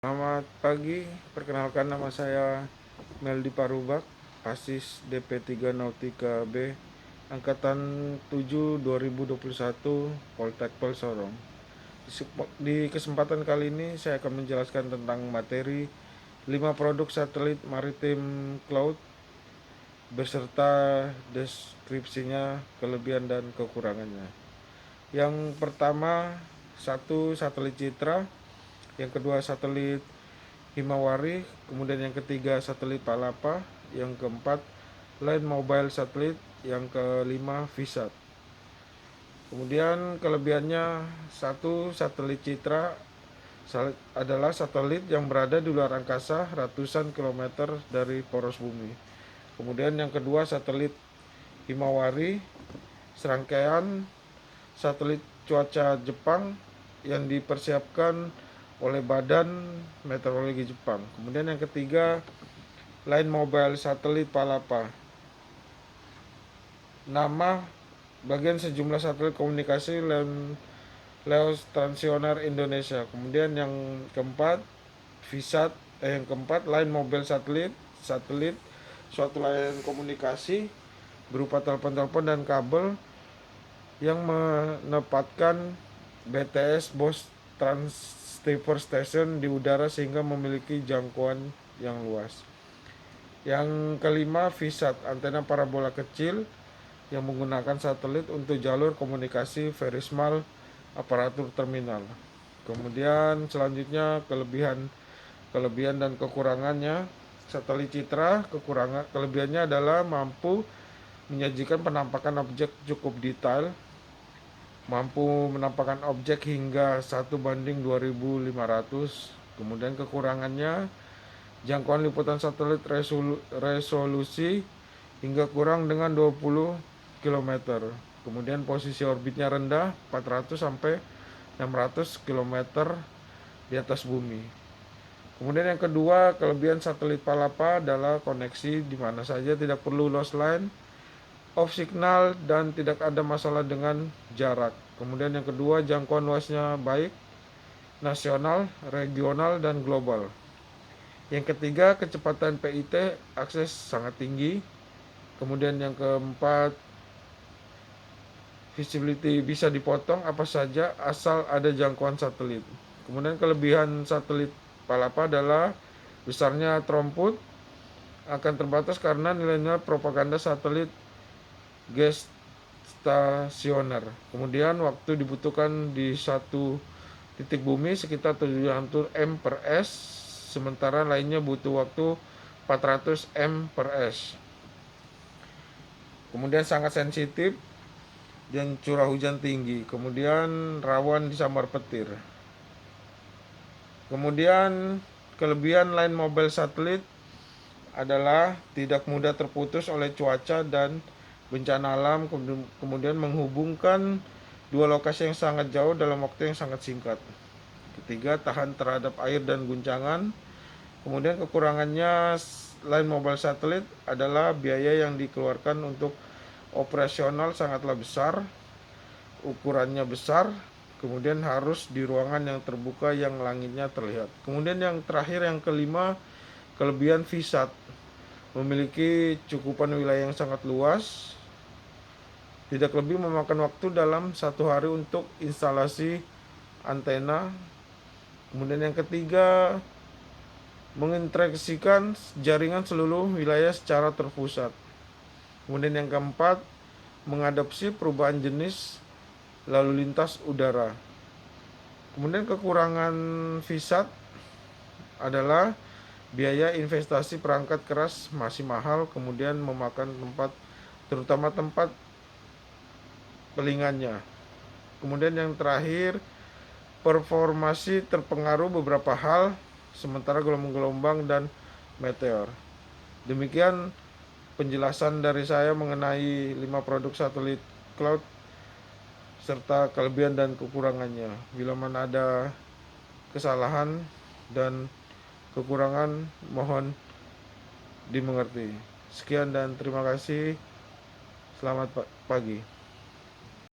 Selamat pagi, perkenalkan nama saya Meldi Parubak, Asis DP3 Nautika B, Angkatan 7 2021, Poltekpel Sorong. Di kesempatan kali ini saya akan menjelaskan tentang materi 5 produk satelit maritim cloud beserta deskripsinya, kelebihan dan kekurangannya. Yang pertama, satu satelit Citra, yang kedua satelit Himawari, kemudian yang ketiga satelit Palapa, yang keempat Line Mobile Satellite, yang kelima VSAT. Kemudian kelebihannya, satu satelit Citra adalah satelit yang berada di luar angkasa ratusan kilometer dari poros bumi. Kemudian yang kedua satelit Himawari, serangkaian satelit cuaca Jepang yang dipersiapkan oleh Badan Meteorologi Jepang. Kemudian yang ketiga, Line Mobile Satellite Palapa. Nama bagian sejumlah satelit komunikasi Leo Transioner Indonesia. Kemudian yang keempat, VSAT, yang keempat Line Mobile Satelit suatu layanan komunikasi berupa telepon-telepon dan kabel yang menempatkan BTS Bose Transceiver Station di udara sehingga memiliki jangkauan yang luas. Yang kelima, VSAT, antena parabola kecil yang menggunakan satelit untuk jalur komunikasi very small aparatur terminal. Kemudian selanjutnya kelebihan dan kekurangannya. Satelit Citra, kelebihannya adalah mampu menyajikan penampakan objek cukup detail, mampu menampakkan objek hingga 1:2500. Kemudian kekurangannya, jangkauan liputan satelit resolusi hingga kurang dengan 20 km. Kemudian posisi orbitnya rendah, 400 sampai 600 km di atas bumi. Kemudian yang kedua, kelebihan satelit Palapa adalah koneksi di mana saja, tidak perlu lost line, off signal, dan tidak ada masalah dengan jarak. Kemudian yang kedua, jangkauan luasnya baik, nasional, regional, dan global. Yang ketiga, kecepatan PIT akses sangat tinggi. Kemudian yang keempat, visibility bisa dipotong apa saja asal ada jangkauan satelit. Kemudian kelebihan satelit Palapa adalah besarnya throughput akan terbatas karena nilai-nilai propaganda satelit gestasioner. Kemudian waktu dibutuhkan di satu titik bumi sekitar 700 m per s, sementara lainnya butuh waktu 400 m per s. Kemudian sangat sensitif dan curah hujan tinggi. Kemudian rawan disambar petir. Kemudian kelebihan Line Mobile Satellite adalah tidak mudah terputus oleh cuaca dan bencana alam, kemudian menghubungkan dua lokasi yang sangat jauh dalam waktu yang sangat singkat. Ketiga, tahan terhadap air dan guncangan. Kemudian kekurangannya Line Mobile Satellite adalah biaya yang dikeluarkan untuk operasional sangatlah besar, ukurannya besar, kemudian harus di ruangan yang terbuka yang langitnya terlihat. Kemudian yang terakhir, yang kelima, kelebihan VSAT, memiliki cukupan wilayah yang sangat luas, tidak lebih memakan waktu dalam satu hari untuk instalasi antena. Kemudian yang ketiga, menginteraksikan jaringan seluruh wilayah secara terpusat. Kemudian yang keempat, mengadopsi perubahan jenis lalu lintas udara. Kemudian kekurangan VSAT adalah biaya investasi perangkat keras masih mahal, kemudian memakan tempat, terutama tempat pelingannya. Kemudian yang terakhir, performasi terpengaruh beberapa hal, sementara gelombang-gelombang dan meteor. Demikian penjelasan dari saya mengenai 5 produk satelit cloud serta kelebihan dan kekurangannya. Bila mana ada kesalahan dan kekurangan, mohon dimengerti. Sekian dan terima kasih. Selamat pagi.